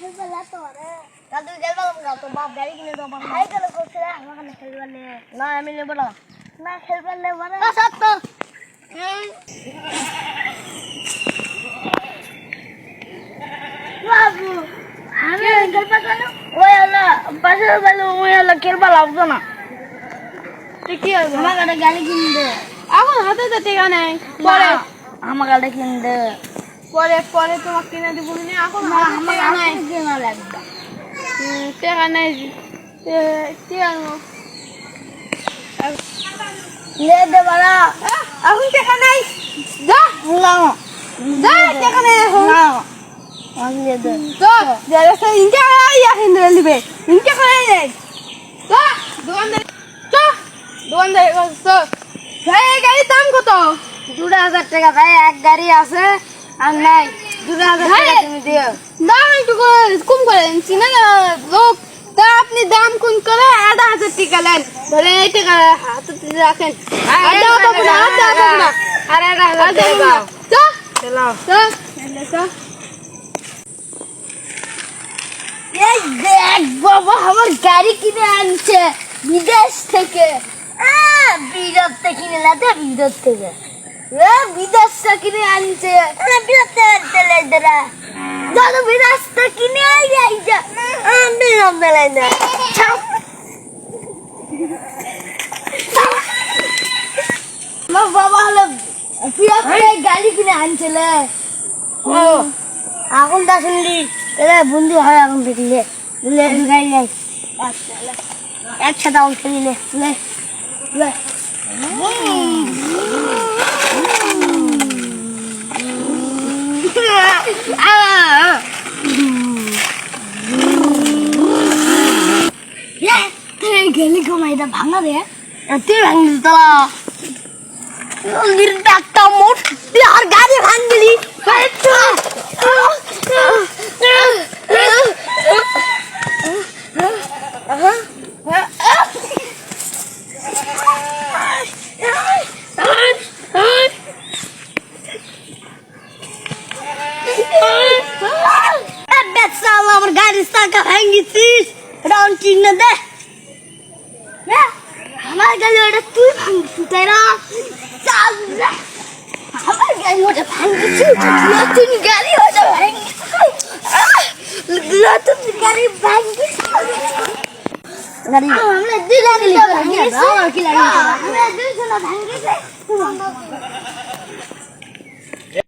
খেলবেলা তো রে দাদু খেলবেলাম না তো বাপ গাড়ি কিনে দাও বাপ হাই গেল করছে আমাকে খেলবেলে না আমি নেব না না খেলবেলে বড় না সত্য বাবু আমি খেলবেলা ওই হলো পাশে বলে ওই হলো খেলবেলা লাগতো না তুই কি হবে আমাকে গাড়ি কিনে দে এখন হাতে তো টাকা নাই পরে আমাকে গাড়ি কিনে দে পরে পরে তোমাকে কিনে দিব না এখন আমার টাকা নাই কিনা লাগবে টাকা নাই কি আনবো লে দে বাড়া এখন টাকা নাই যা না যা টাকা নাই না আনলে দে তো যারা সে ইনকা আইয়া হিন্দে লিবে ইনকা করে নাই তো দোকানদার তো দোকানদার তো ভাই এই গাড়ির দাম কত 2000 টাকা ভাই এক গাড়ি আছে আর নাই 2000 টাকা তুমি দিও দাম একটু কম করেন চিনা লোক তা আপনি দাম কম করে 8000 টাকা নেন ধরে এই টাকা হাতে রাখেন আর দাও না আর 8000 টাকা দাও তো চলো তো এই দেখ বাবা আমার গাড়ি কিনে আনছে বিদেশ থেকে বিদেশ থেকে কিনে না বিদেশ থেকে বিদেশ থেকে কিনে আনছে বিদেশ থেকে দেরা দাদা বিদেশ থেকে কিনে আইছে আমি নাম দেলাই না আমার বাবা হলো বিদেশ থেকে গাড়ি কিনে আনছিল এখন তা শুনলি বন্ধু হয় এখন দেখলে গাড়ি যাই একসাথে আউট খেলিলে গেলি কমাইটা ভাঙা দে তুই ভাঙলি তো একটা মোট তুই আর গাড়ি ভাঙলি আমার গাড়ির চাকা ভাঙিছিস রাউন্ড চিহ্ন দে আমার গাড়ি ওটা তুই ভাঙছিস তাই না আমার গাড়ি ওটা ভাঙিছিস নতুন গাড়ি ওটা ভাঙিছিস নতুন গাড়ি ভাঙিছিস গাড়ি আমরা দুই লাগলি ভাঙিছিস আমার কি লাগলি আমরা দুইজন ভাঙিছিস